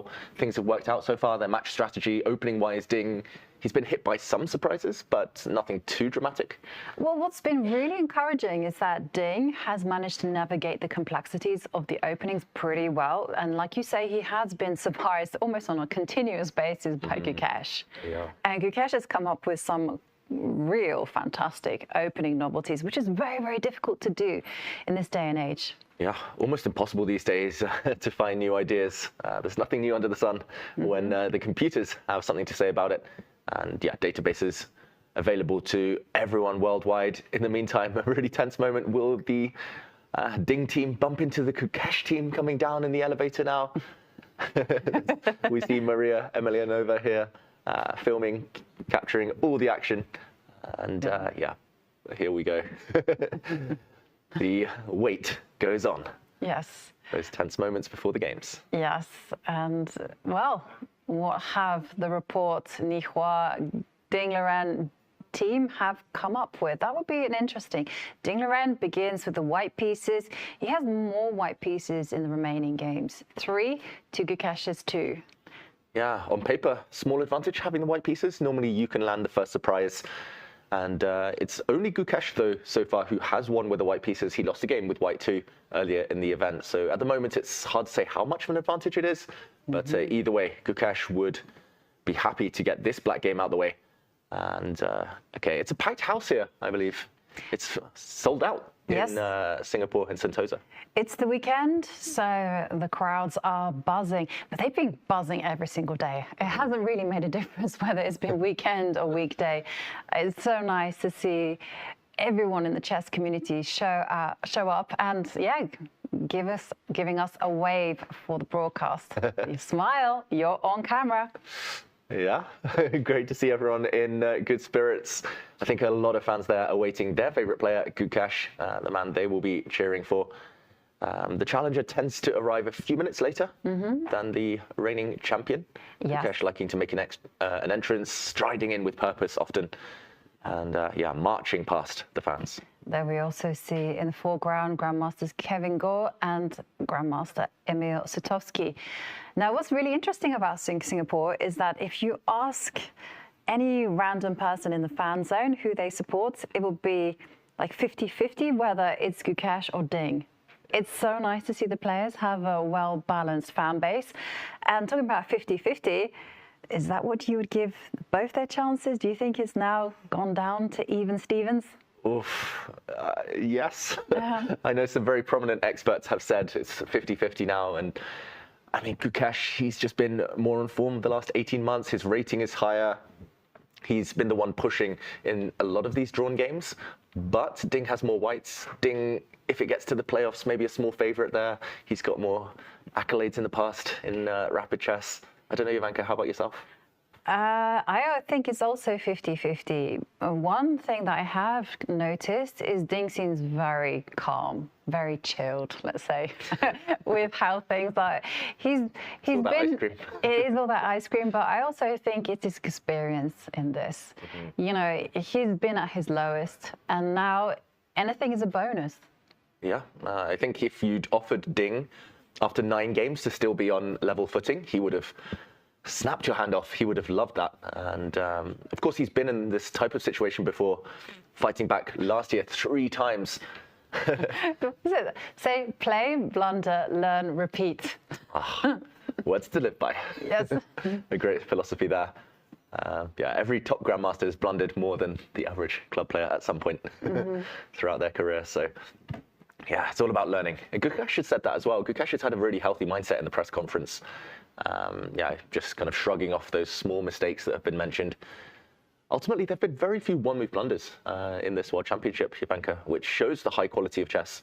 how things have worked out so far, their match strategy, opening-wise, Ding, he's been hit by some surprises, but nothing too dramatic. Well, what's been really encouraging is that Ding has managed to navigate the complexities of the openings pretty well. And like you say, he has been surprised almost on a continuous basis by Gukesh. Yeah. And Gukesh has come up with some real fantastic opening novelties, which is very, very difficult to do in this day and age. Yeah, almost impossible these days to find new ideas. There's nothing new under the sun when the computers have something to say about it. And yeah, databases available to everyone worldwide. In the meantime, a really tense moment. Will the Ding team bump into the Gukesh team coming down in the elevator now? We see Maria Emelianova here filming, capturing all the action. And yeah, here we go. The wait goes on. Yes. Those tense moments before the games. Yes. And well, what have the report Nihua, Ding Liren team have come up with? That would be an interesting. Ding Liren begins with the white pieces. He has more white pieces in the remaining games. 3 to Gukesh's 2. Yeah, on paper, small advantage having the white pieces. Normally you can land the first surprise. And it's only Gukesh, though, so far, who has won with the white pieces. He lost a game with white 2 earlier in the event. So at the moment, it's hard to say how much of an advantage it is. But either way, Gukesh would be happy to get this black game out the way. And OK, it's a packed house here, I believe. It's sold out in Singapore and Sentosa. It's the weekend, so the crowds are buzzing. But they've been buzzing every single day. It hasn't really made a difference whether it's been weekend or weekday. It's so nice to see everyone in the chess community show up and, yeah, giving us a wave for the broadcast. You smile, you're on camera. Yeah, great to see everyone in good spirits. I think a lot of fans there are awaiting their favorite player, Gukesh, the man they will be cheering for. The challenger tends to arrive a few minutes later than the reigning champion. Yeah. Gukesh liking to make an entrance, striding in with purpose often, and yeah, marching past the fans. There we also see in the foreground Grandmasters Kevin Gore and Grandmaster Emil Sutovsky. Now, what's really interesting about Singapore is that if you ask any random person in the fan zone who they support, it will be like 50-50 whether it's Gukesh or Ding. It's so nice to see the players have a well-balanced fan base. And talking about 50-50, is that what you would give both their chances? Do you think it's now gone down to even Stevens? Oof, yes. I know some very prominent experts have said it's 50-50 now. And I mean, Gukesh, he's just been more informed the last 18 months. His rating is higher. He's been the one pushing in a lot of these drawn games. But Ding has more whites. Ding, if it gets to the playoffs, maybe a small favorite there. He's got more accolades in the past in rapid chess. I don't know, Ivanka, how about yourself? I think it's also 50-50. One thing that I have noticed is Ding seems very calm, very chilled, let's say, with how things are. He's been. Ice cream. It is all that ice cream, but I also think it's his experience in this. You know, he's been at his lowest, and now anything is a bonus. Yeah, I think if you'd offered Ding after 9 games to still be on level footing, he would have snapped your hand off. He would have loved that. And of course, he's been in this type of situation before, fighting back last year 3 times. Say, play, blunder, learn, repeat. Words to live by. Yes. A great philosophy there. Yeah, every top grandmaster has blundered more than the average club player at some point throughout their career. So yeah, it's all about learning. And Gukesh had said that as well. Gukesh has had a really healthy mindset in the press conference. Yeah, just kind of shrugging off those small mistakes that have been mentioned. Ultimately, there have been very few one-move blunders in this World Championship, Ivanka, which shows the high quality of chess.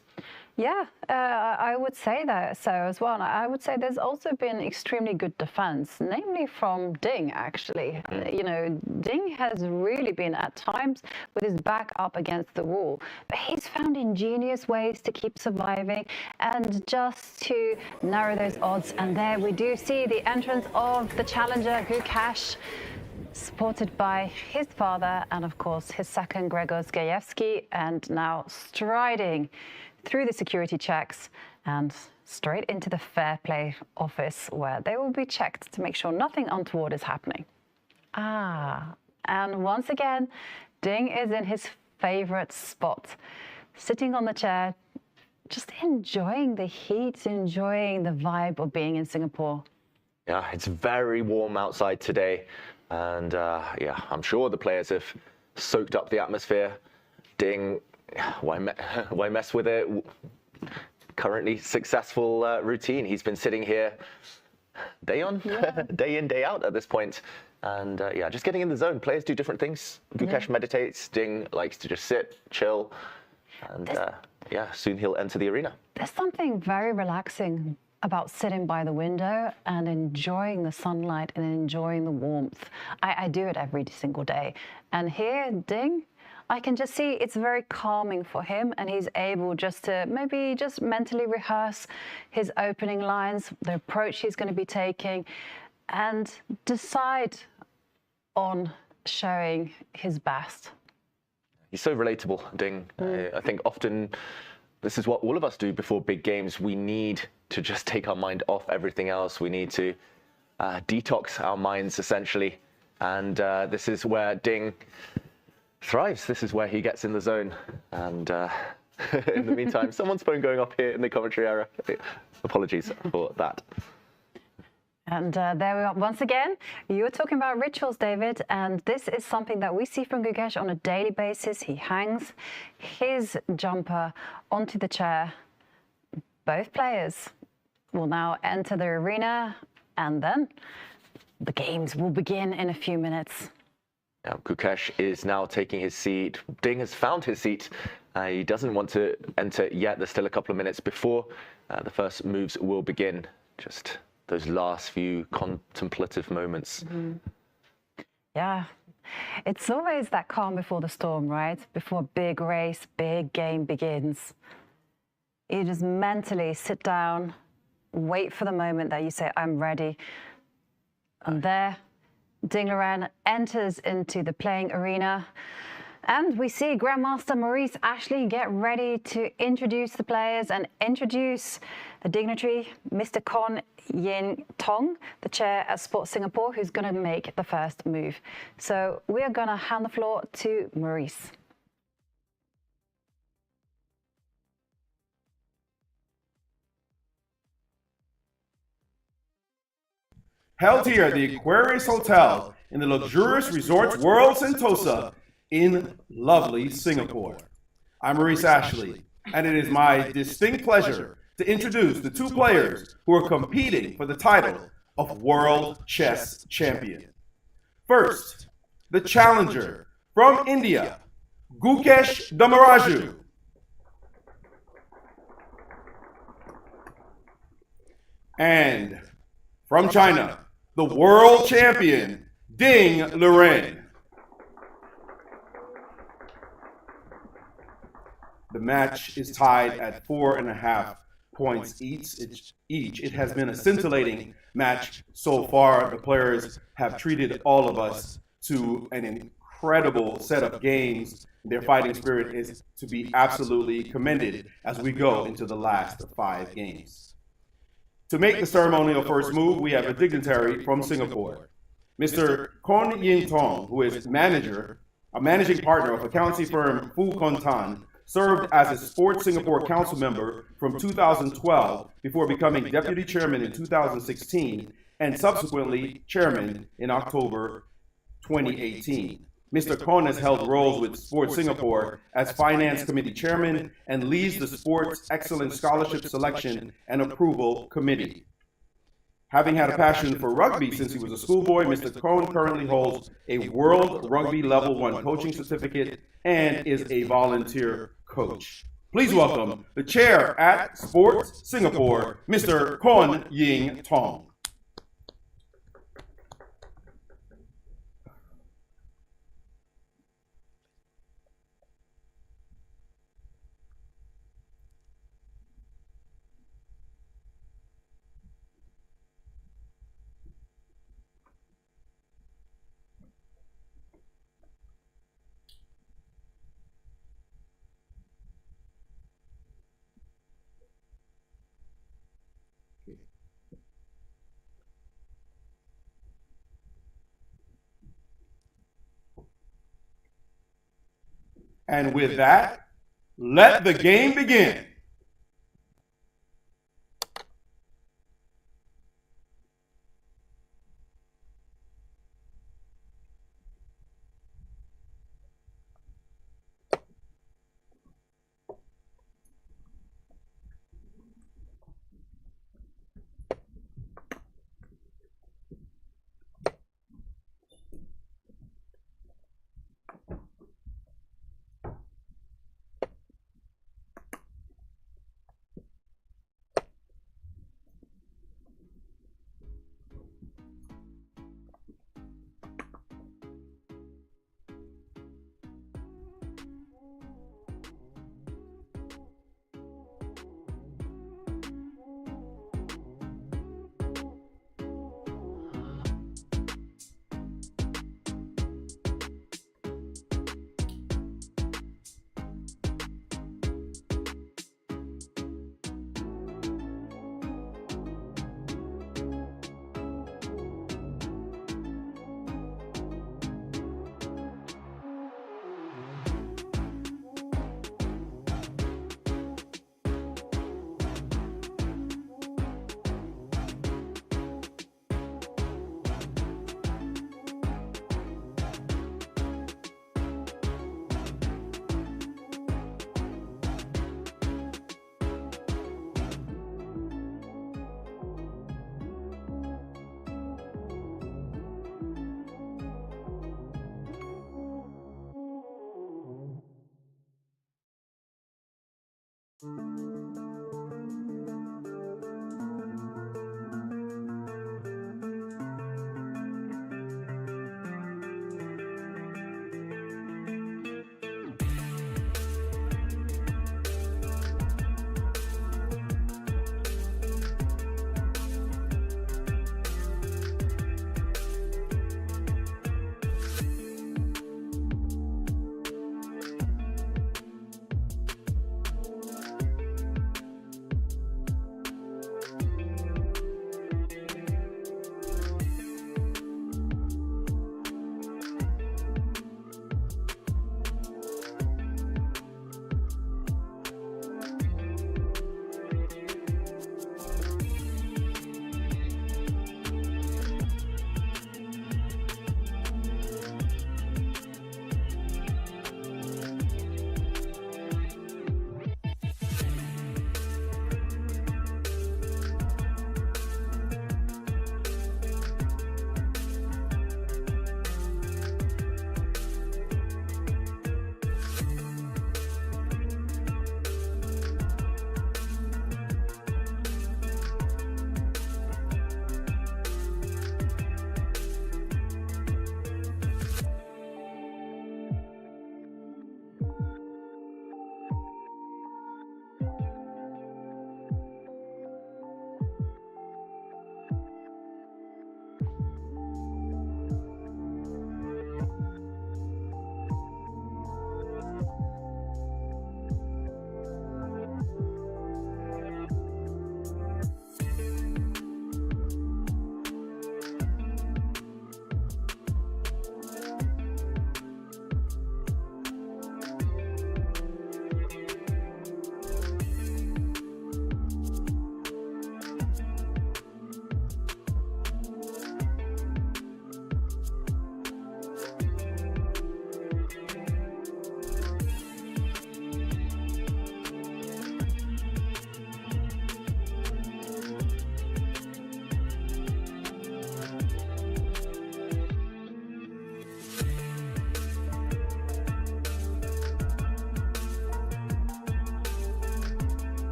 Yeah, I would say that so as well. And I would say there's also been extremely good defense, namely from Ding, actually. You know, Ding has really been at times with his back up against the wall, but he's found ingenious ways to keep surviving and just to narrow those odds. And there we do see the entrance of the challenger, Gukesh, supported by his father and, of course, his second, Gregor Zgajewski, and now striding through the security checks and straight into the fair play office where they will be checked to make sure nothing untoward is happening. And once again, Ding is in his favorite spot, sitting on the chair, just enjoying the heat, enjoying the vibe of being in Singapore. Yeah, it's very warm outside today. And yeah, I'm sure the players have soaked up the atmosphere. Ding, why mess with it? Currently successful routine. He's been sitting here day in, day out at this point. And yeah, just getting in the zone. Players do different things. Gukesh meditates. Ding likes to just sit, chill. And yeah, soon he'll enter the arena. There's something very relaxing about sitting by the window and enjoying the sunlight and enjoying the warmth. I do it every single day. And here, Ding, I can just see it's very calming for him, and he's able just to maybe just mentally rehearse his opening lines, the approach he's going to be taking, and decide on showing his best. He's so relatable, Ding. I think often this is what all of us do before big games. We need to just take our mind off everything else. We need to detox our minds, essentially. And this is where Ding thrives. This is where he gets in the zone. And in the meantime, someone's phone going off here in the commentary area. Apologies for that. And there we are. Once again, you were talking about rituals, David, and this is something that we see from Gukesh on a daily basis. He hangs his jumper onto the chair. Both players will now enter the arena, and then the games will begin in a few minutes. Gukesh is now taking his seat. Ding has found his seat. He doesn't want to enter yet. There's still a couple of minutes before the first moves will begin. Just those last few contemplative moments. Yeah, it's always that calm before the storm, right? Before a big race, big game begins. You just mentally sit down, wait for the moment that you say, I'm ready. And there, Ding Liren enters into the playing arena. And we see Grandmaster Maurice Ashley get ready to introduce the players and introduce the dignitary, Mr. Kon Yin Tong, the chair at Sports Singapore, who's going to make the first move. So we are going to hand the floor to Maurice. Held here at the Aquarius Hotel in the luxurious Resorts World Sentosa in lovely Singapore. I'm Maurice Ashley, and it is my distinct pleasure to introduce the two players who are competing for the title of World Chess Champion. First, the challenger from India, Gukesh Dommaraju. And from China, the world champion, Ding Liren. The match is tied at 4.5 points each. It has been a scintillating match so far. The players have treated all of us to an incredible set of games. Their fighting spirit is to be absolutely commended as we go into the last 5 games. To make the ceremonial first move, we have a dignitary from Singapore, Mr. Kon Yin Tong, who is a managing partner of accountancy firm Fu Kon Tan, served as a Sports Singapore Council member from 2012 before becoming deputy chairman in 2016 and subsequently chairman in October 2018. Mr. Kon has held roles with Sports Singapore as Finance Committee Chairman and leads the Sports Excellence Scholarship Selection and Approval Committee. Having had a passion for rugby since he was a schoolboy, Mr. Kon currently holds a World Rugby Level 1 coaching certificate and is a volunteer coach. Please welcome the chair at Sports Singapore, Mr. Kon Yin Tong. And with that, let the game begin.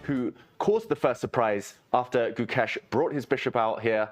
who caused the first surprise after Gukesh brought his bishop out here,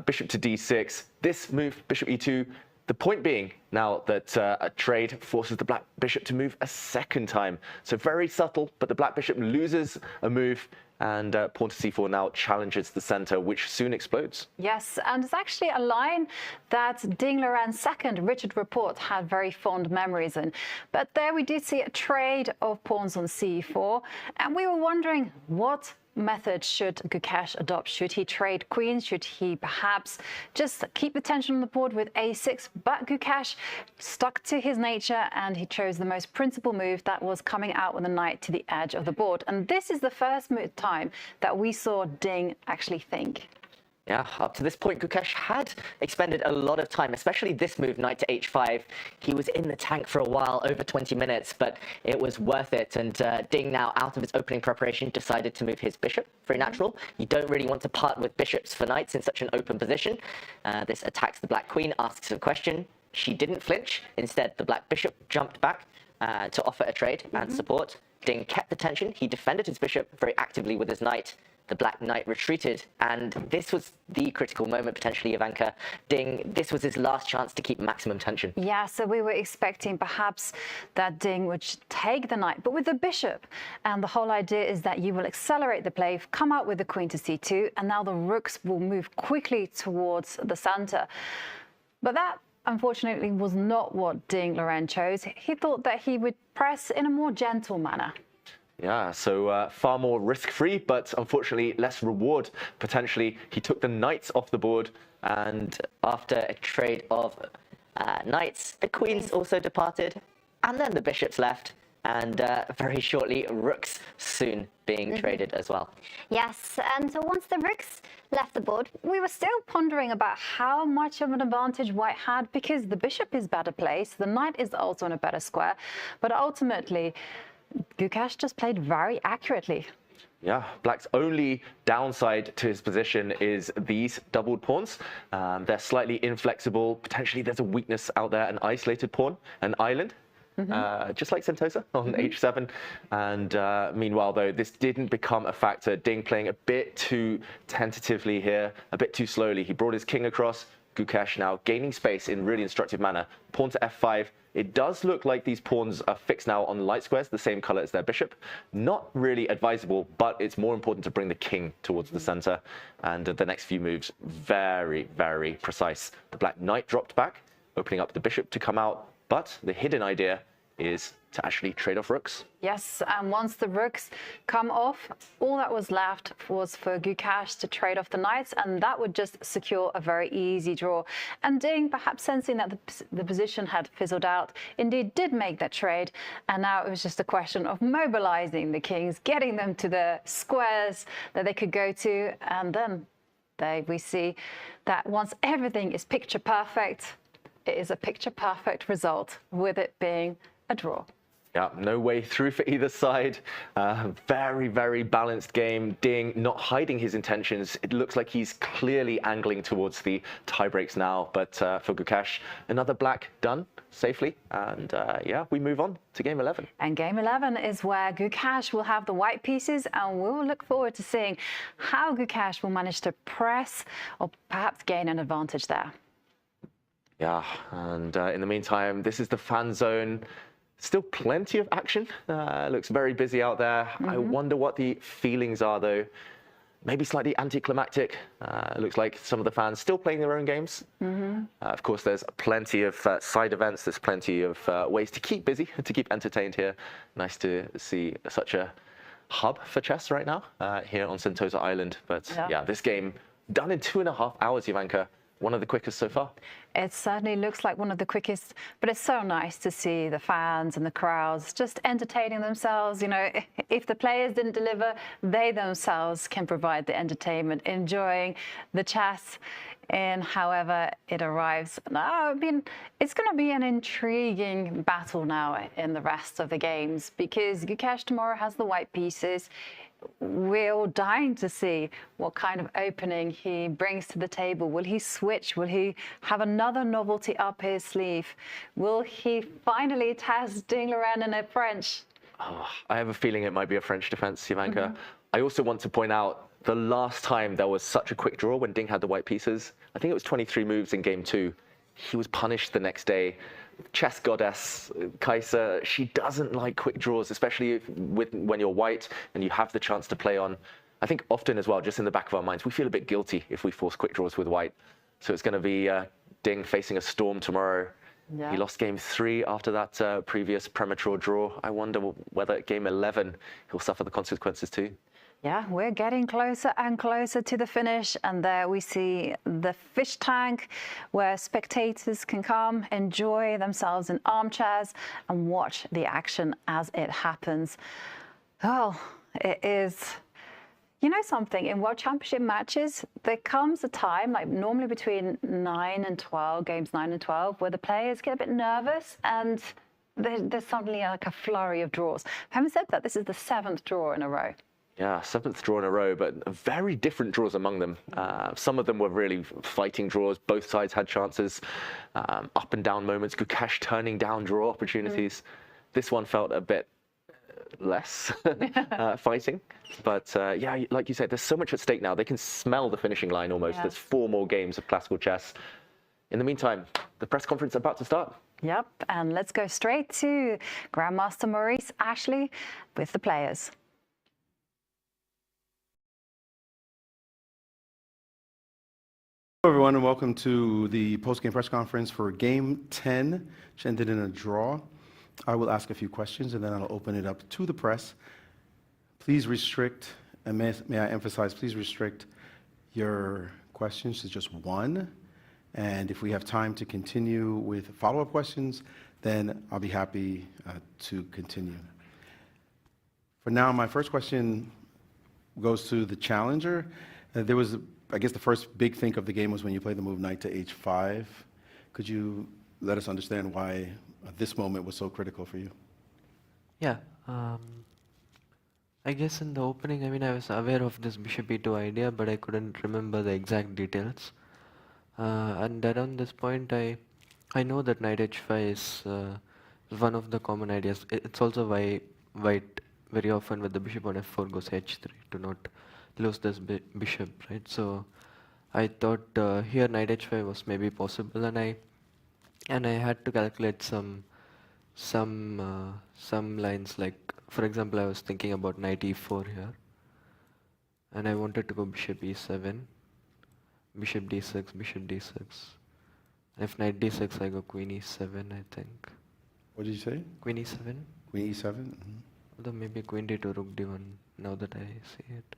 bishop to d6. This move, bishop e2. The point being now that a trade forces the black bishop to move a second time. So very subtle, but the black bishop loses a move, and pawn to c4 now challenges the center, which soon explodes. Yes, and it's actually a line that Ding Liren's second, Richard Report, had very fond memories in. But there we did see a trade of pawns on c4, and we were wondering what method should Gukesh adopt? Should he trade queens? Should he perhaps just keep the tension on the board with a6? But Gukesh stuck to his nature and he chose the most principled move, that was coming out with a knight to the edge of the board. And this is the first time that we saw Ding actually think. Yeah, up to this point, Gukesh had expended a lot of time, especially this move, knight to h5. He was in the tank for a while, over 20 minutes, but it was worth it. And Ding, now out of his opening preparation, decided to move his bishop. Very natural. You don't really want to part with bishops for knights in such an open position. This attacks the black queen, asks a question. She didn't flinch. Instead, the black bishop jumped back to offer a trade and support. Ding kept the tension. He defended his bishop very actively with his knight. The black knight retreated, and this was the critical moment, potentially, Ivanka. Ding, this was his last chance to keep maximum tension. Yeah, so we were expecting perhaps that Ding would take the knight, but with the bishop. And the whole idea is that you will accelerate the play, come out with the queen to c2, and now the rooks will move quickly towards the center. But that, unfortunately, was not what Ding Liren chose. He thought that he would press in a more gentle manner. Yeah, so far more risk-free, but unfortunately less reward. Potentially, he took the knights off the board, and after a trade of knights, the queens also departed, and then the bishops left, and very shortly, rooks soon being traded as well. Yes, and so once the rooks left the board, we were still pondering about how much of an advantage white had, because the bishop is better placed, the knight is also in a better square, but ultimately, Gukesh just played very accurately. Yeah, black's only downside to his position is these doubled pawns. They're slightly inflexible. Potentially there's a weakness out there, an isolated pawn, an island, just like Sentosa on h7. And meanwhile, though, this didn't become a factor. Ding playing a bit too tentatively here, a bit too slowly. He brought his king across. Gukesh now gaining space in really instructive manner. Pawn to f5. It does look like these pawns are fixed now on light squares, the same color as their bishop. Not really advisable, but it's more important to bring the king towards the center. And the next few moves, very, very precise. The black knight dropped back, opening up the bishop to come out. But the hidden idea is to actually trade off rooks. Yes, and once the rooks come off, all that was left was for Gukesh to trade off the knights, and that would just secure a very easy draw. And Ding, perhaps sensing that the position had fizzled out, indeed did make that trade, and now it was just a question of mobilizing the kings, getting them to the squares that they could go to, and then we see that once everything is picture perfect, it is a picture perfect result, with it being a draw. Yeah, no way through for either side. Very, very balanced game. Ding not hiding his intentions. It looks like he's clearly angling towards the tie breaks now. But for Gukesh, another black done safely. And yeah, we move on to game 11. And game 11 is where Gukesh will have the white pieces, and we'll look forward to seeing how Gukesh will manage to press or perhaps gain an advantage there. Yeah, and in the meantime, this is the fan zone. Still plenty of action. Looks very busy out there. I wonder what the feelings are, though. Maybe slightly anticlimactic. It looks like some of the fans still playing their own games. Of course, there's plenty of side events. There's plenty of ways to keep busy, to keep entertained here. Nice to see such a hub for chess right now here on Sentosa Island. But yeah, this game done in 2.5 hours, Ivanka. One of the quickest so far. It certainly looks like one of the quickest, but it's so nice to see the fans and the crowds just entertaining themselves. You know, if the players didn't deliver, they themselves can provide the entertainment, enjoying the chess and however it arrives. Now, I mean, it's going to be an intriguing battle now in the rest of the games, because Gukesh tomorrow has the white pieces. We're all dying to see what kind of opening he brings to the table. Will he switch? Will he have another novelty up his sleeve? Will he finally test Ding Liren in a French? Oh, I have a feeling it might be a French defense, Ivanka. I also want to point out the last time there was such a quick draw when Ding had the white pieces, I think it was 23 moves in game 2. He was punished the next day. Chess goddess Kaiser, she doesn't like quick draws, especially when you're white and you have the chance to play on. I think often as well, just in the back of our minds, we feel a bit guilty if we force quick draws with white. So it's going to be Ding facing a storm tomorrow. Yeah. He lost game 3 after that previous premature draw. I wonder whether at game 11 he'll suffer the consequences too. Yeah, we're getting closer and closer to the finish, and there we see the fish tank where spectators can come, enjoy themselves in armchairs and watch the action as it happens. Oh, it is... You know something, in World Championship matches, there comes a time, like normally between 9 and 12, games 9 and 12, where the players get a bit nervous and there's suddenly like a flurry of draws. Having said that, this is the 7th draw in a row. Yeah, 7th draw in a row, but very different draws among them. Some of them were really fighting draws. Both sides had chances, up and down moments. Gukesh turning down draw opportunities. This one felt a bit less fighting. But yeah, like you said, there's so much at stake now. They can smell the finishing line almost. Yes. There's 4 more games of classical chess. In the meantime, the press conference is about to start. Yep, and let's go straight to Grandmaster Maurice Ashley with the players. Hello everyone, and welcome to the post-game press conference for Game 10, which ended in a draw. I will ask a few questions and then I'll open it up to the press. Please restrict, and may I emphasize, please restrict your questions to just 1. And if we have time to continue with follow-up questions, then I'll be happy to continue. For now, my first question goes to the challenger. There was, I guess the first big think of the game was when you played the move knight to h5. Could you let us understand why this moment was so critical for you? Yeah, I guess in the opening, I mean, I was aware of this bishop e2 idea, but I couldn't remember the exact details. And around this point, I know that knight h5 is one of the common ideas. It's also why white very often with the bishop on f4 goes h3 to not lose this bishop, right? So I thought here knight h5 was maybe possible, and I had to calculate some lines, like for example I was thinking about knight e4 here, and I wanted to go bishop e7, bishop d6, bishop d6, and if knight d6 I go queen e7, I think. What did you say? Queen e7. Queen e7? Mm-hmm. Although maybe queen d2, rook d1, now that I see it.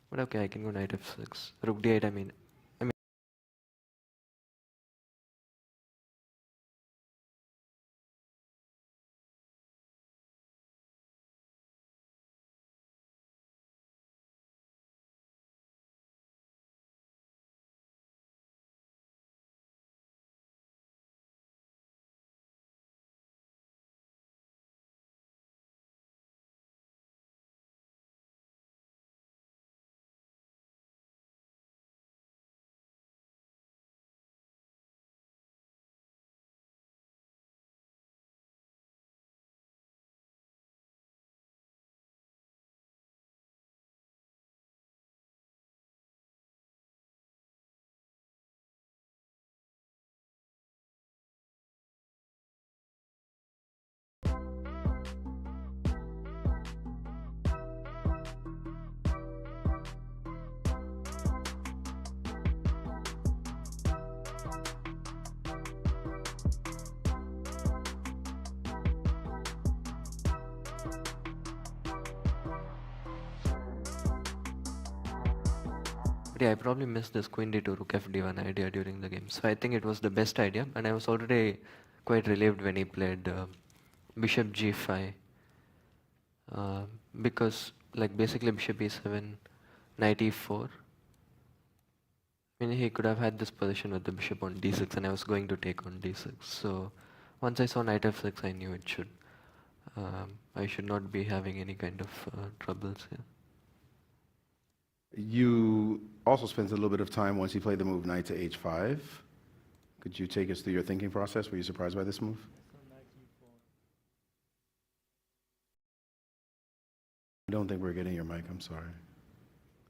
But okay, I can go knight f6, rook d8, I mean. But yeah, I probably missed this queen d2, rook f d1 idea during the game. So I think it was the best idea, and I was already quite relieved when he played bishop g5. Because like basically bishop e7, knight e4. I mean, he could have had this position with the bishop on d6, and I was going to take on d6. So once I saw knight f6, I knew it should. I should not be having any kind of troubles here. You also spent a little bit of time once you played the move knight to h5. Could you take us through your thinking process? Were you surprised by this move? I don't think we're getting your mic. I'm sorry.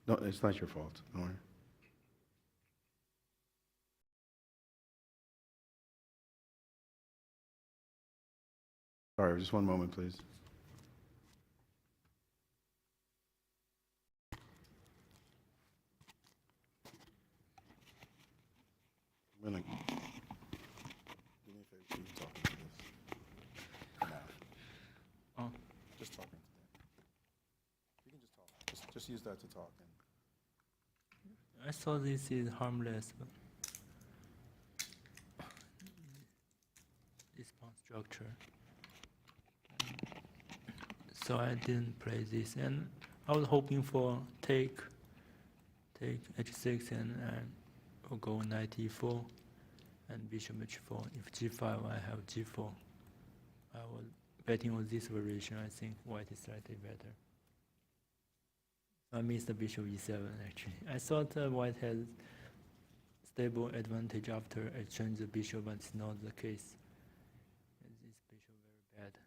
No, it's not your fault. Don't worry. Sorry, just one moment, please. I'm gonna do me a favor. Keep talking to this. Now. Oh. Just talking to them. You can just talk. Just use that to talk. I thought this is harmless, but this pawn structure. So I didn't play this, and I was hoping for take h6 and I'll go knight e4 and bishop h4. If g5, I have g4. I was betting on this variation. I think white is slightly better. I missed the bishop e7 actually. I thought white had stable advantage after exchange the bishop, but it's not the case. This bishop very bad.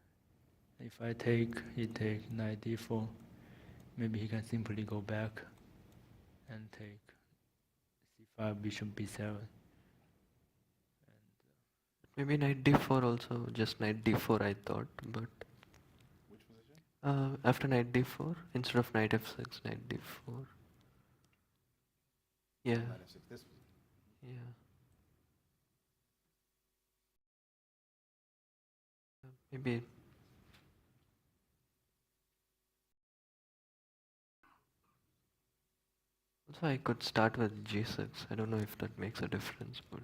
If I take, he take knight d4. Maybe he can simply go back and take c5, bishop b7. Maybe knight d4 also, just knight d4 I thought, but Which position? after knight d4 instead of knight f6, knight d4. Yeah, Knight f6. This. yeah. Maybe. Also, I could start with g6. I don't know if that makes a difference, but.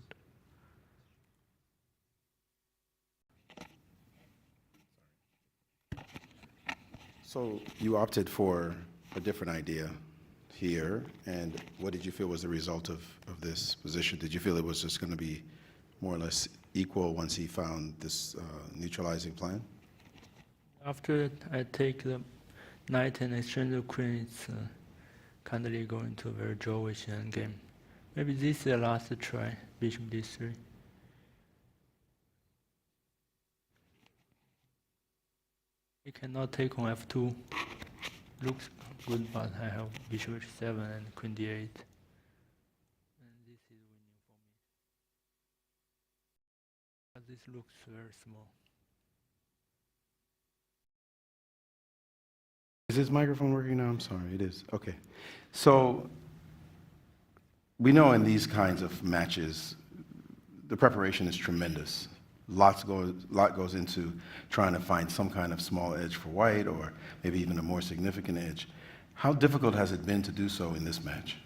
So you opted for a different idea here, and what did you feel was the result of this position? Did you feel it was just going to be more or less equal once he found this neutralizing plan? After I take the knight and exchange the queen, it's kindly going to a very drawish endgame. Maybe this is the last try, bishop d3. He cannot take on f2. Looks good, but I have bishop h7 and queen d8. And this is winning for me. But this looks very small. Is this microphone working now? I'm sorry, it is. Okay. So we know in these kinds of matches, the preparation is tremendous. Lot goes into trying to find some kind of small edge for white, or maybe even a more significant edge. How difficult has it been to do so in this match?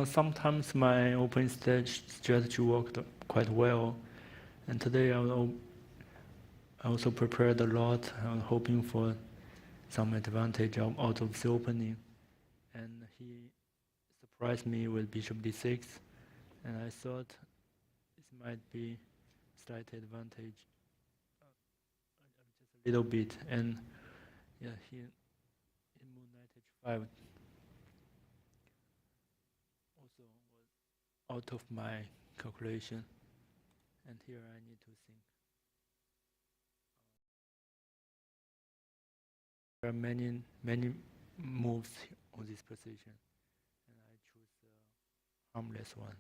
Sometimes my open stage strategy worked quite well, and today I also prepared a lot. I was hoping for some advantage out of the opening, and he surprised me with bishop d6, and I thought this might be slight advantage, just a little bit, and yeah, he moved knight h5. Also was out of my calculation, and here I need to think. There are many moves on this position, and I choose the harmless one.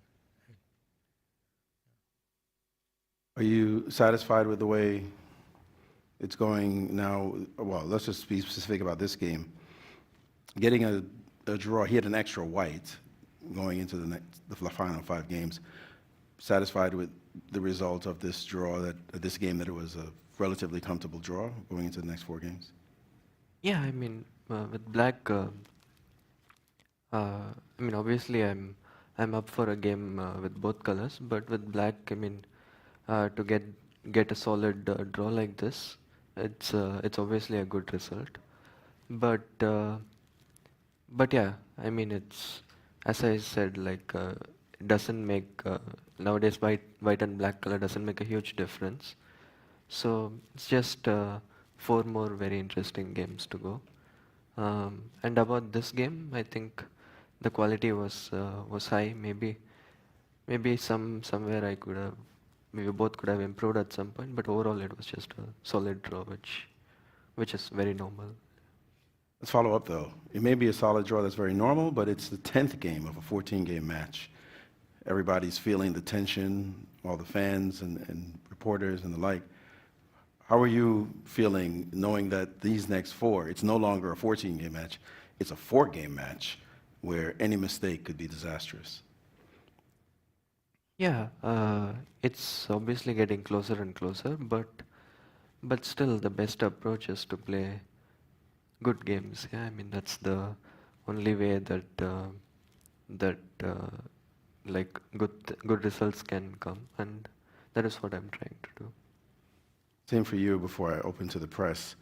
Are you satisfied with the way it's going now? Well, let's just be specific about this game. Getting a draw, he had an extra white going into the final 5 games. Satisfied with the result of this draw, this game, that it was a relatively comfortable draw going into the next 4 games? Yeah, I mean, with black, I mean, obviously I'm up for a game with both colors, but with black, I mean, to get a solid draw like this, it's obviously a good result. But yeah, I mean, it's, as I said, like it doesn't make nowadays white and black color doesn't make a huge difference. So it's just 4 more very interesting games to go. And about this game, I think the quality was high. Maybe somewhere I could have we both could have improved at some point, but overall it was just a solid draw, which is very normal. Let's follow up though. It may be a solid draw that's very normal, but it's the 10th game of a 14-game match. Everybody's feeling the tension, all the fans and reporters and the like. How are you feeling knowing that these next four, it's no longer a 14-game match, it's a 4-game match where any mistake could be disastrous? Yeah, it's obviously getting closer and closer, but still the best approach is to play good games. Yeah, I mean that's the only way that like good results can come, and that is what I'm trying to do. Same for you before I open to the press.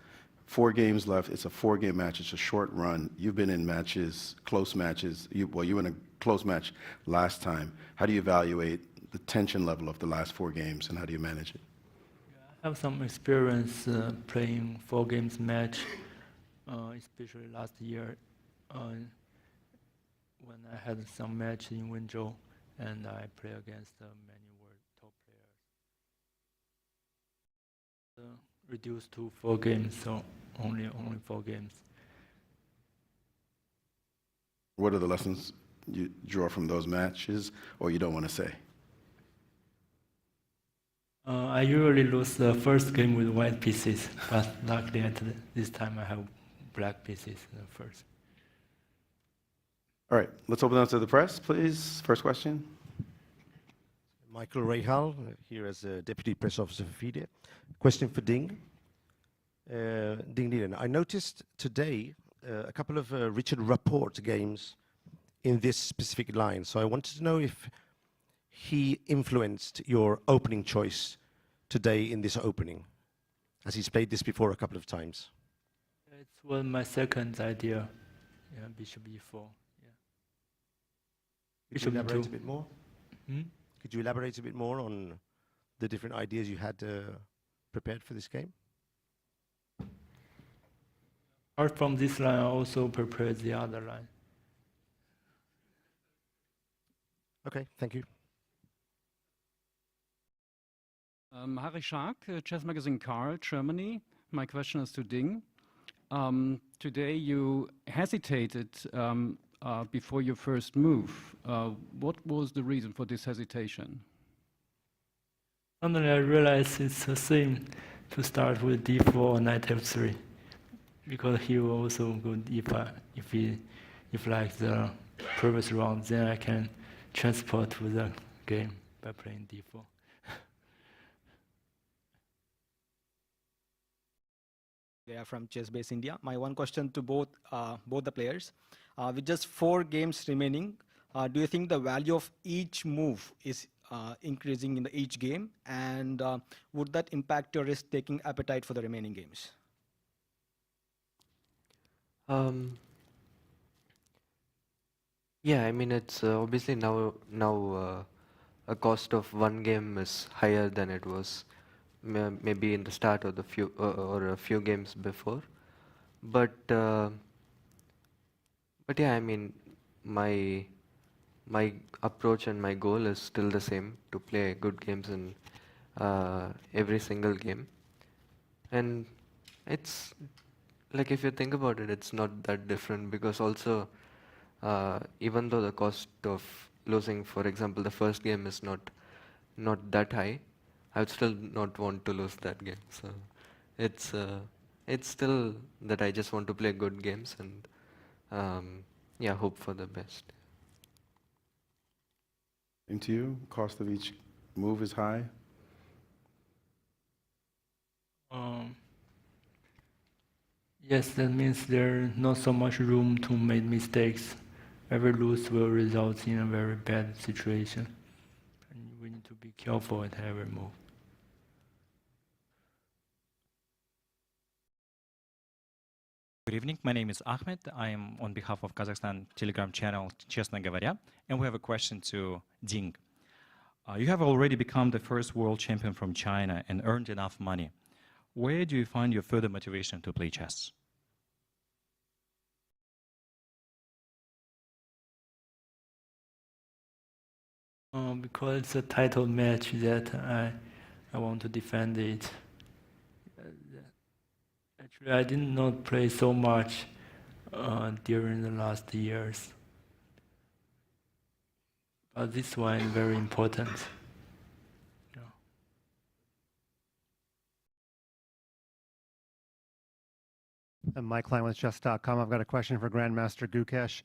4 games left. It's a 4-game match. It's a short run. You've been in matches, close matches. You were in a close match last time. How do you evaluate the tension level of the last 4 games, and how do you manage it? I have some experience playing 4 games match, especially last year when I had some match in Wenzhou and I play against many world top players. Reduced to 4 games, so only 4 games. What are the lessons you draw from those matches, or you don't want to say? I usually lose the first game with white pieces, but luckily this time I have black pieces first. All right, let's open up to the press, please. First question. Michael Rahal, here as a Deputy Press Officer for FIDE. Question for Ding. Ding Liren, I noticed today a couple of Richard Rapport games in this specific line, so I wanted to know if he influenced your opening choice today in this opening, as he's played this before a couple of times. It was my second idea, yeah, Bishop E4. Yeah. Could you elaborate a bit more? Hmm? Could you elaborate a bit more on the different ideas you had prepared for this game? Apart from this line, I also prepared the other line. Okay, thank you. Harry Schark, Chess Magazine Carl, Germany. My question is to Ding. Today you hesitated before your first move. What was the reason for this hesitation? Suddenly I realized it's the same to start with d4 or knight f3, because he will also go d5. If like the previous round, then I can transport to the game by playing d4. They are from Chess Base India. My one question to both the players. With just 4 games remaining, do you think the value of each move is increasing in each game? And would that impact your risk-taking appetite for the remaining games? Yeah, I mean it's obviously now a cost of 1 game is higher than it was maybe in the start of the few or a few games before, but yeah, I mean my approach and my goal is still the same, to play good games in every single game. And it's like, if you think about it, it's not that different, because also even though the cost of losing, for example, the first game is not that high, I would still not want to lose that game. So it's still that I just want to play good games and yeah, hope for the best. Into you, cost of each move is high. Yes, that means there's not so much room to make mistakes. Every lose will result in a very bad situation. And we need to be careful at every move. Good evening, my name is Ahmed. I am on behalf of Kazakhstan Telegram channel Честно говоря, and we have a question to Ding. You have already become the first world champion from China and earned enough money. Where do you find your further motivation to play chess? Because it's a title match that I want to defend it. Actually, I did not play so much during the last years. But this one is very important. I'm Mike Klein with Chess.com. I've got a question for Grandmaster Gukesh.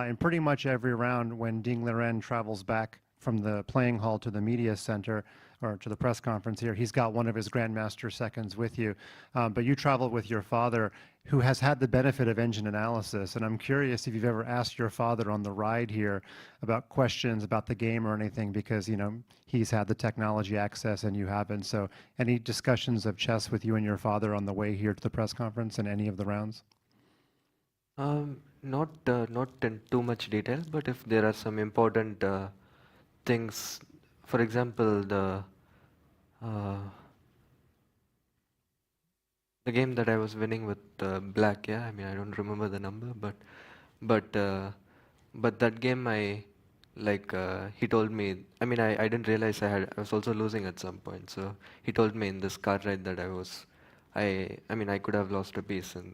In pretty much every round, when Ding Liren travels back from the playing hall to the media center or to the press conference here, he's got one of his Grandmaster seconds with you. But you traveled with your father, who has had the benefit of engine analysis. And I'm curious if you've ever asked your father on the ride here about questions about the game or anything, because, you know, he's had the technology access and you haven't. So any discussions of chess with you and your father on the way here to the press conference in any of the rounds? Not in too much detail, but if there are some important things, for example, the game that I was winning with black, yeah, I mean, I don't remember the number, but that game he told me, I mean, I didn't realize I was also losing at some point, so he told me in this car ride that I mean, I could have lost a piece in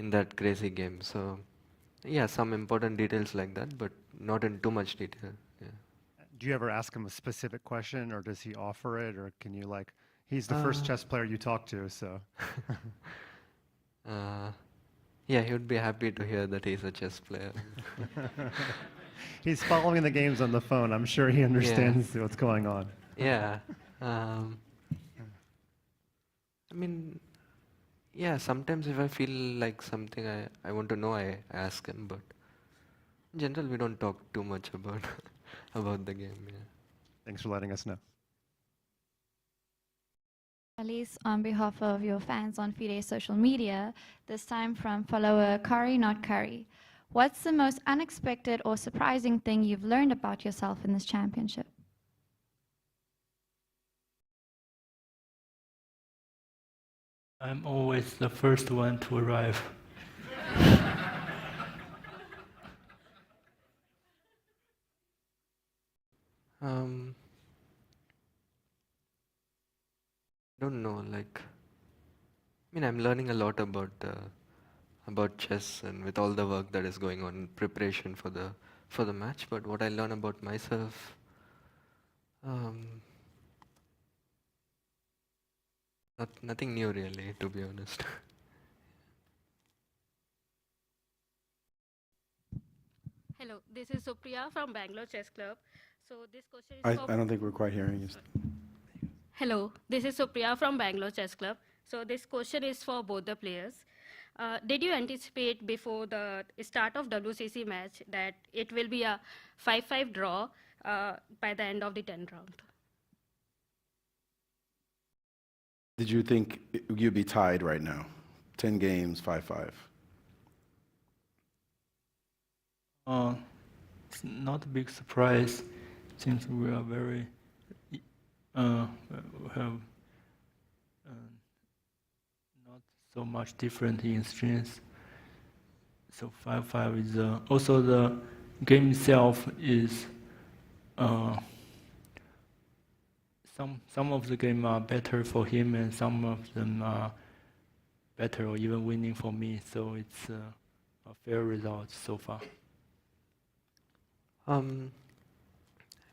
that crazy game. So yeah, some important details like that, but not in too much detail. Yeah. Do you ever ask him a specific question, or does he offer it, or can you like, he's the first chess player you talk to, so. Yeah, he would be happy to hear that he's a chess player. He's following the games on the phone. I'm sure he understands what's going on. Yeah. I mean, yeah, sometimes if I feel like something I want to know, I ask him, but in general, we don't talk too much about about the game. Yeah. Thanks for letting us know. Alice, on behalf of your fans on FIDE social media, this time from follower Curry Not Curry. What's the most unexpected or surprising thing you've learned about yourself in this championship? I'm always the first one to arrive. Don't know, like, I mean, I'm learning a lot about chess and with all the work that is going on in preparation for the match. But what I learn about myself, nothing new really, to be honest. Hello, this is Supriya from Bangalore Chess Club. So this question is I don't think we're quite hearing you. Hello, this is Supriya from Bangalore Chess Club. So this question is for both the players. Did you anticipate before the start of WCC match that it will be a 5-5 draw by the end of the 10th round? Did you think you'd be tied right now? 10 games, 5-5. It's not a big surprise since we are very have not so much different in strengths. So 5-5 is also the game itself is some of the game are better for him and some of them are better or even winning for me. So it's a fair result so far. I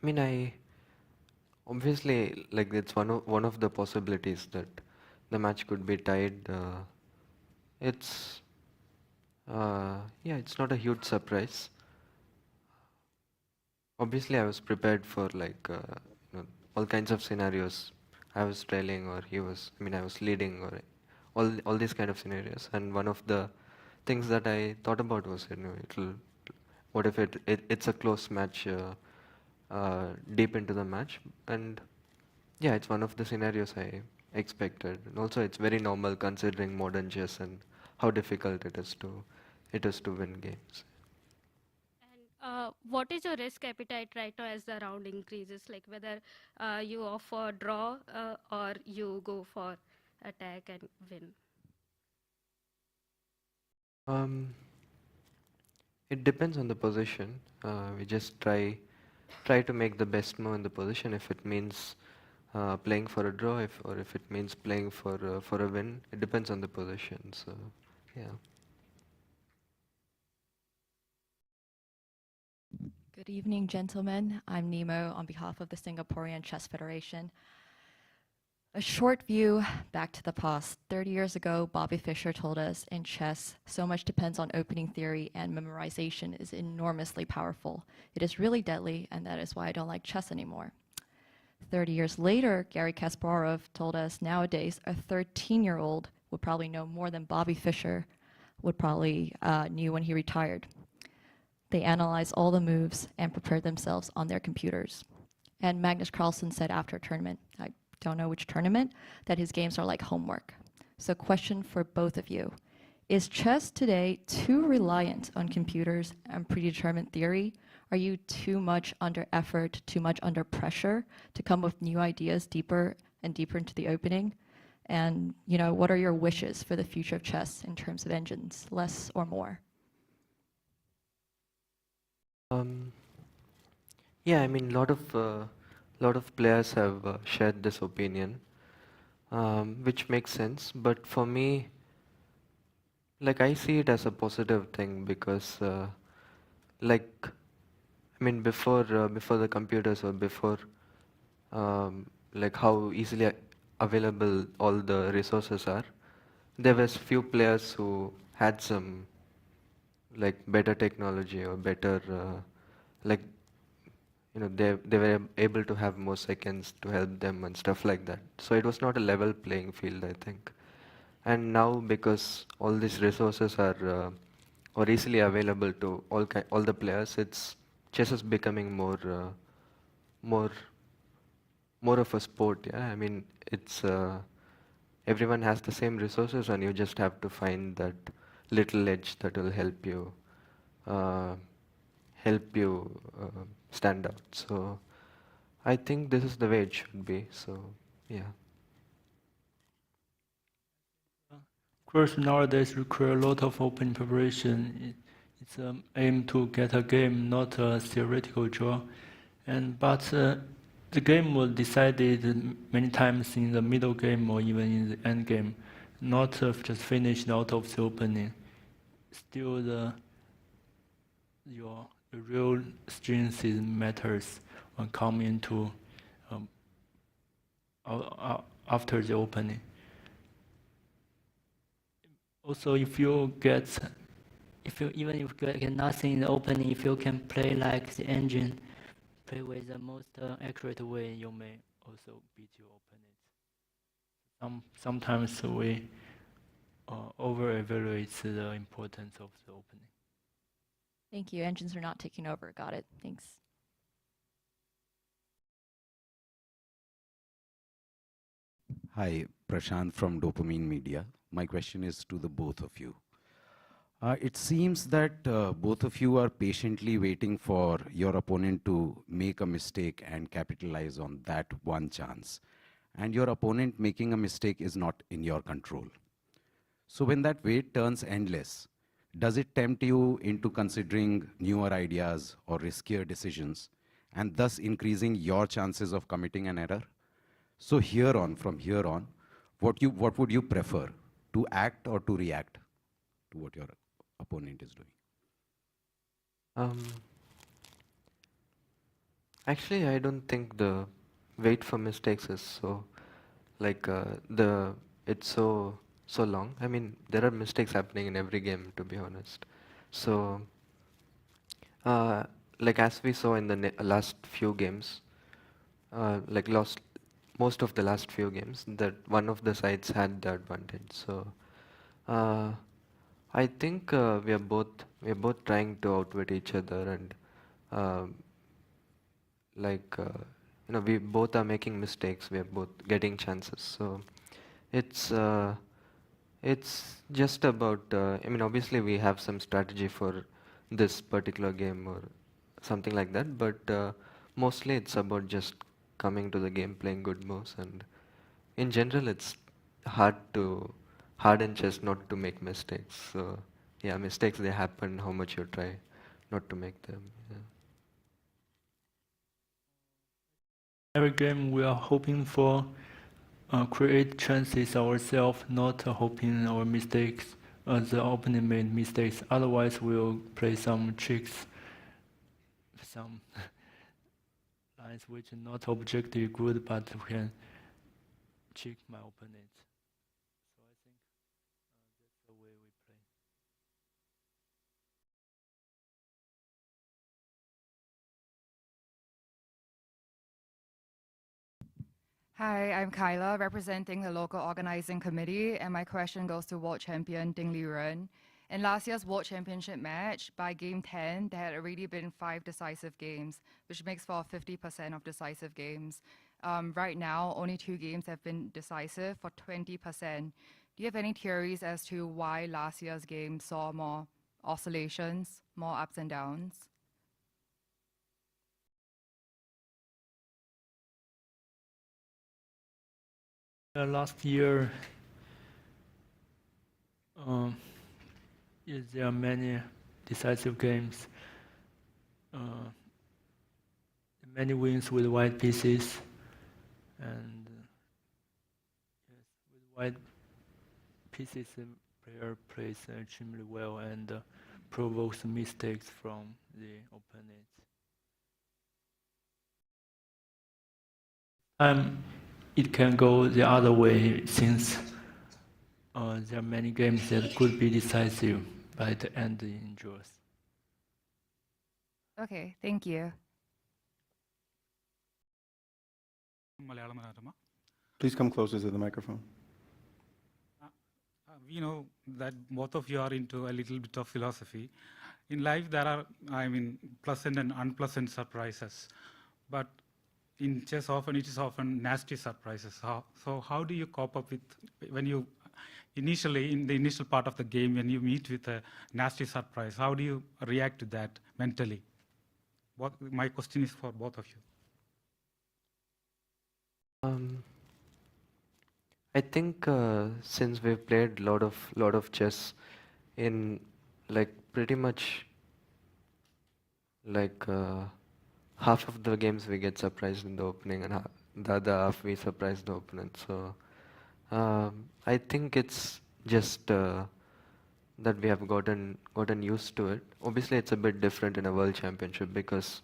mean, obviously, like, it's one of the possibilities that the match could be tied. It's it's not a huge surprise. Obviously, I was prepared for all kinds of scenarios. I was trailing, or I was leading, or all these kind of scenarios. And one of the things that I thought about was, what if it's a close match deep into the match? And yeah, it's one of the scenarios I expected. And also, it's very normal considering modern chess and how difficult it is to win games. And what is your risk appetite right now as the round increases? Like whether you opt for draw or you go for attack and win? It depends on the position. We just try try to make the best move in the position. If it means playing for a draw, or if it means playing for a win, it depends on the position. So, yeah. Good evening, gentlemen. I'm Nemo on behalf of the Singaporean Chess Federation. A short view back to the past. 30 years ago, Bobby Fischer told us in chess, so much depends on opening theory, and memorization is enormously powerful. It is really deadly, and that is why I don't like chess anymore. 30 years later, Garry Kasparov told us nowadays a 13-year-old would probably know more than Bobby Fischer would probably knew when he retired. They analyzed all the moves and prepared themselves on their computers. And Magnus Carlsen said after a tournament, I don't know which tournament, that his games are like homework. So question for both of you. Is chess today too reliant on computers and predetermined theory? Are you too much under effort, too much under pressure to come with new ideas deeper and deeper into the opening? And what are your wishes for the future of chess in terms of engines, less or more? Yeah, I mean, lot of players have shared this opinion, which makes sense. But for me, like, I see it as a positive thing because, like, I mean, before the computers, or before like how easily available all the resources are, there was few players who had some like better technology, or better like they were able to have more seconds to help them and stuff like that. So it was not a level playing field, I think. And now, because all these resources are easily available to all the players, chess is becoming more of a sport. Yeah, I mean, it's everyone has the same resources, and you just have to find that little edge that will help you stand out. So I think this is the way it should be. So yeah. Course nowadays require a lot of open preparation. It's aim to get a game, not a theoretical draw. But the game was decided many times in the middle game or even in the end game, not just finished out of the opening. Still, your real strength matters when coming to after the opening. Also, even if you get nothing in the opening, if you can play like the engine, play with the most accurate way, you may also beat your opponent. Sometimes we over-evaluate the importance of the opening. Thank you. Engines are not taking over. Got it. Thanks. Hi, Prashant from Dopamine Media. My question is to the both of you. It seems that both of you are patiently waiting for your opponent to make a mistake and capitalize on that one chance. And your opponent making a mistake is not in your control. So when that wait turns endless, does it tempt you into considering newer ideas or riskier decisions, and thus increasing your chances of committing an error? So from here on, what would you prefer, to act or to react to what your opponent is doing? Actually, I don't think the wait for mistakes is so like it's so long. I mean, there are mistakes happening in every game, to be honest. So like as we saw in the last few games, like most of the last few games, that one of the sides had the advantage. So I think we are both trying to outwit each other, and we both are making mistakes. We are both getting chances. So it's just about. I mean, obviously we have some strategy for this particular game or something like that, but mostly it's about just coming to the game, playing good moves, and in general it's hard in chess not to make mistakes. So yeah, mistakes, they happen how much you try not to make them. Yeah. every game we are hoping for create chances ourselves, not hoping our mistakes, the opponent made mistakes. Otherwise, we'll play some tricks, some lines which are not objectively good, but we can trick my opponent. So I think that's the way we play. Hi, I'm Kyla, representing the local organizing committee, and my question goes to world champion Ding Liren. In last year's World Championship match, by game 10, there had already been 5 decisive games, which makes for 50% of decisive games. Right now, only 2 games have been decisive for 20%. Do you have any theories as to why last year's game saw more oscillations, more ups and downs? Last year, yes, there are many decisive games. Many wins with white pieces, and yes, with white pieces, the player plays extremely well and provokes mistakes from the opponent. It can go the other way since there are many games that could be decisive, but at the end it endures. Okay, thank you. Please come closer to the microphone. We know that both of you are into a little bit of philosophy. In life, there are, pleasant and unpleasant surprises. But in chess, it is often nasty surprises. So how do you cope up with, when you initially, in the initial part of the game, when you meet with a nasty surprise, how do you react to that mentally? My question is for both of you. I think since we've played lot of chess, in like pretty much like half of the games we get surprised in the opening, and the other half we surprise the opponent. So I think it's just that we have gotten used to it. Obviously, it's a bit different in a world championship because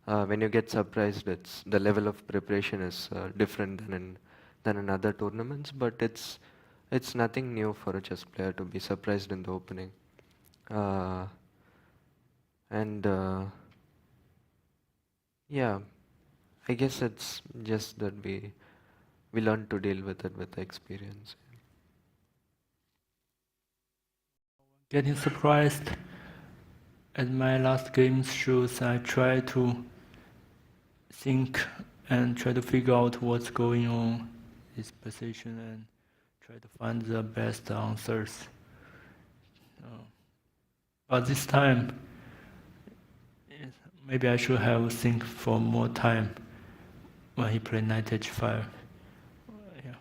when you get surprised, it's the level of preparation is different than in other tournaments. But it's nothing new for a chess player to be surprised in the opening, and yeah, I guess it's just that we learn to deal with it with the experience. Getting surprised at my last game's shows, I try to think and try to figure out what's going on this position and try to find the best answers. But this time, maybe I should have think for more time when he played knight h5. Yeah.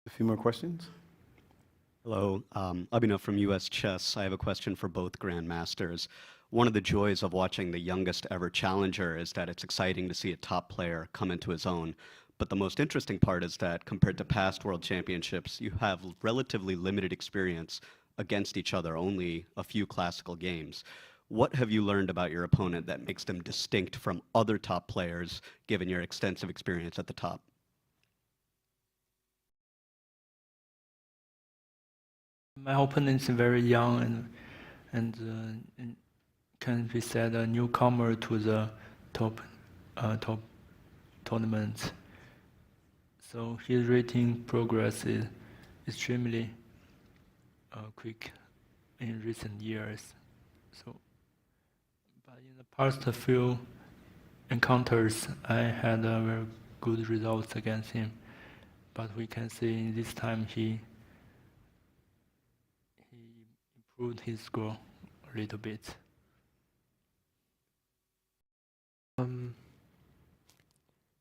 A few more questions? Hello, Abhinav from US Chess. I have a question for both grandmasters. One of the joys of watching the youngest ever challenger is that it's exciting to see a top player come into his own. But the most interesting part is that compared to past world championships, you have relatively limited experience against each other, only a few classical games. What have you learned about your opponent that makes them distinct from other top players, given your extensive experience at the top? My opponent is very young and can be said a newcomer to the top tournaments. So his rating progress is extremely quick in recent years. So, but in the past few encounters, I had very good results against him. But we can see this time he improved his score a little bit.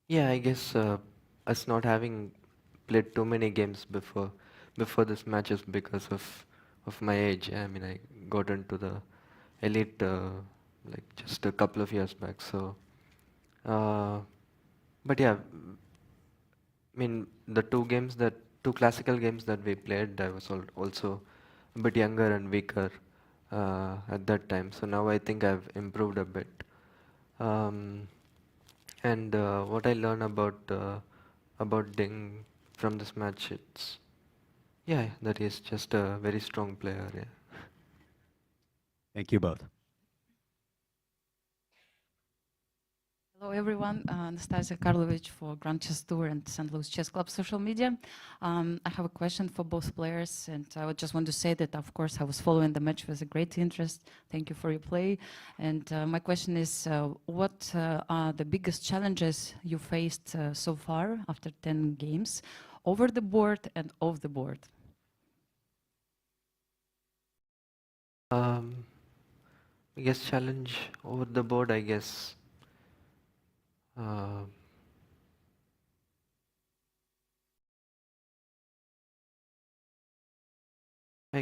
Yeah, I guess us not having played too many games before this match is because of my age. I mean, I got into the elite like just a couple of years back. So, but yeah, I mean the two classical games that we played, I was also a bit younger and weaker at that time. So now I think I've improved a bit. And what I learned about Ding from this match, it's yeah, that he's just a very strong player. Yeah. Thank you both. Hello everyone, Anastasia Karlovich for Grand Chess Tour and St. Louis Chess Club social media. I have a question for both players, and I would just want to say that of course I was following the match with a great interest. Thank you for your play. And my question is, what are the biggest challenges you faced so far after 10 games, over the board and off the board? Biggest challenge over the board, I guess. I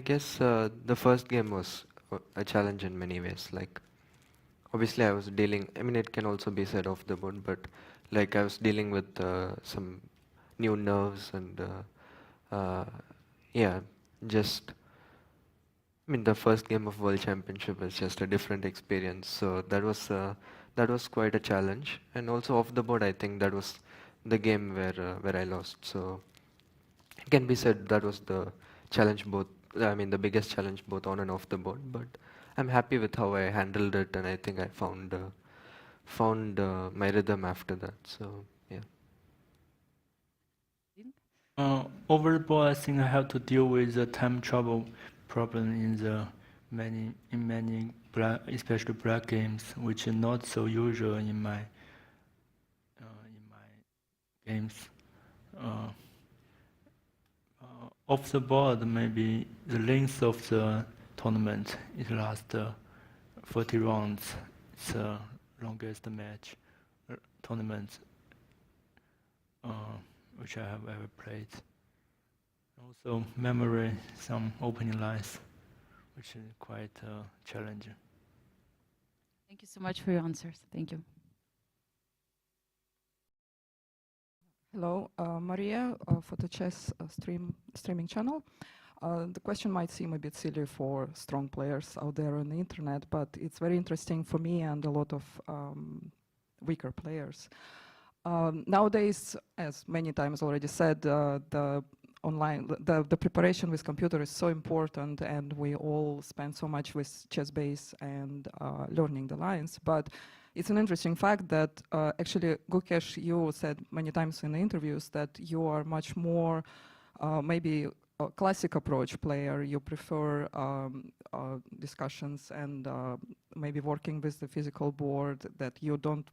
guess the first game was a challenge in many ways. Like, obviously, I was dealing. I mean, it can also be said off the board, but like I was dealing with some new nerves and yeah, just. I mean, the first game of World Championship was just a different experience. So that was quite a challenge. And also off the board, I think that was the game where I lost. So it can be said that was the challenge both. I mean, the biggest challenge both on and off the board. But I'm happy with how I handled it, and I think I found my rhythm after that. So yeah. Over the board, I think I have to deal with the time travel problem in many especially black games, which is not so usual in my games. Off the board, maybe the length of the tournament it lasts 40 rounds. It's the longest match tournament which I have ever played. Also, memory some opening lines, which is quite challenging. Thank you so much for your answers. Thank you. Hello, Maria for the chess streaming channel. The question might seem a bit silly for strong players out there on the internet, but it's very interesting for me and a lot of weaker players. Nowadays, as many times already said, the preparation with computer is so important, and we all spend so much with ChessBase and learning the lines. But it's an interesting fact that actually, Gukesh, you said many times in the interviews that you are much more maybe a classic approach player. You prefer discussions and maybe working with the physical board, that you don't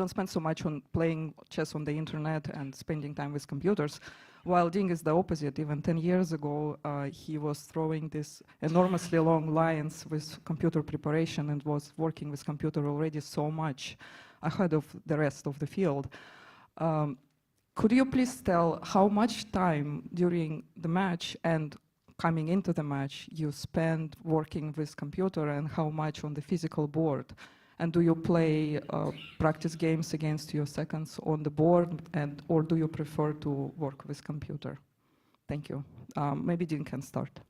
spend so much on playing chess on the internet and spending time with computers. While Ding is the opposite. Even 10 years ago, he was throwing these enormously long lines with computer preparation and was working with computer already so much ahead of the rest of the field. Could you please tell how much time during the match and coming into the match you spend working with computer, and how much on the physical board? And do you play practice games against your seconds on the board, or do you prefer to work with computer? Thank you. Maybe Dean can start.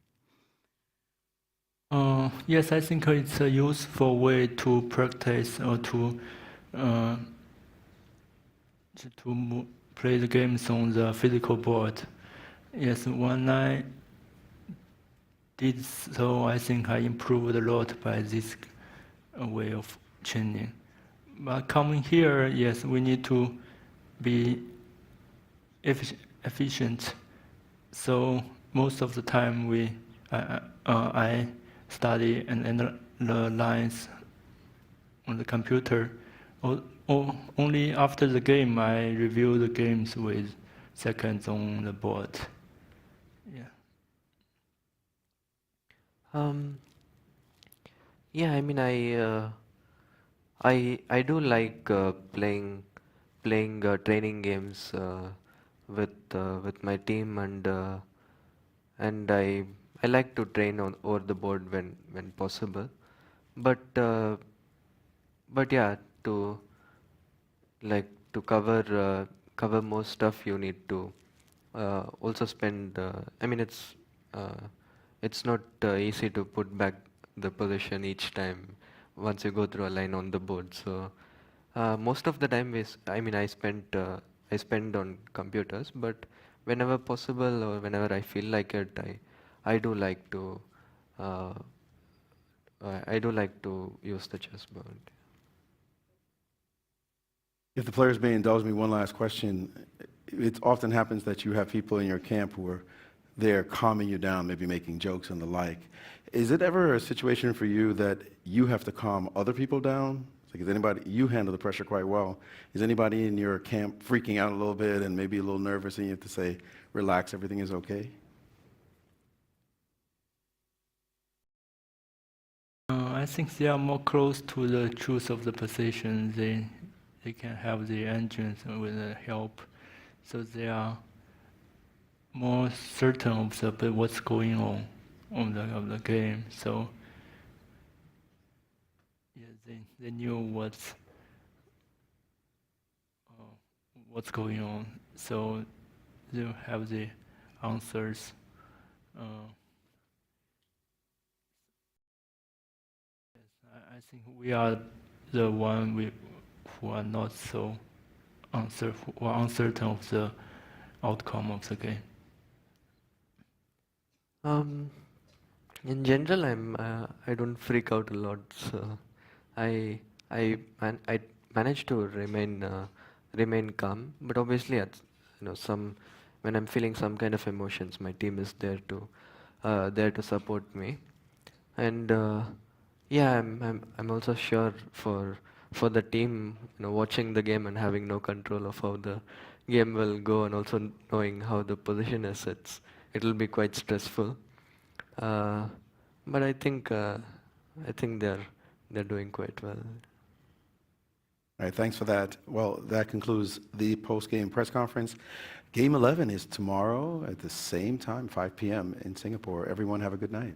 Yes, I think it's a useful way to practice or to play the games on the physical board. Yes, when I did so, I think I improved a lot by this way of training. But coming here, yes, we need to be efficient. So most of the time I study and analyze on the computer. Only after the game I review the games with seconds on the board. Yeah. Yeah, I mean, I do like playing training games with my team, and I like to train over the board when possible. But but yeah, to cover more stuff, you need to also spend. I mean, it's not easy to put back the position each time once you go through a line on the board. So most of the time I spend on computers, but whenever possible or whenever I feel like it, I do like to use the chessboard. If the players may indulge me, one last question. It often happens that you have people in your camp who are there calming you down, maybe making jokes and the like. Is it ever a situation for you that you have to calm other people down? Like, you handle the pressure quite well. Is anybody in your camp freaking out a little bit and maybe a little nervous and you have to say, relax, everything is okay? I think they are more close to the truth of the position. They can have the engines with the help, so they are more certain of what's going on of the game. So yeah, they knew what's going on. So they have the answers. I think we are the one who are not so uncertain of the outcome of the game. In general, I don't freak out a lot, so I manage to remain calm. But obviously, when I'm feeling some kind of emotions, my team is there to support me, and yeah, I'm also sure for the team, watching the game and having no control of how the game will go, and also knowing how the position is, it'll be quite stressful. But I think they're doing quite well. All right, thanks for that. Well, that concludes the post-game press conference. Game 11 is tomorrow at the same time, 5 p.m. in Singapore. Everyone have a good night.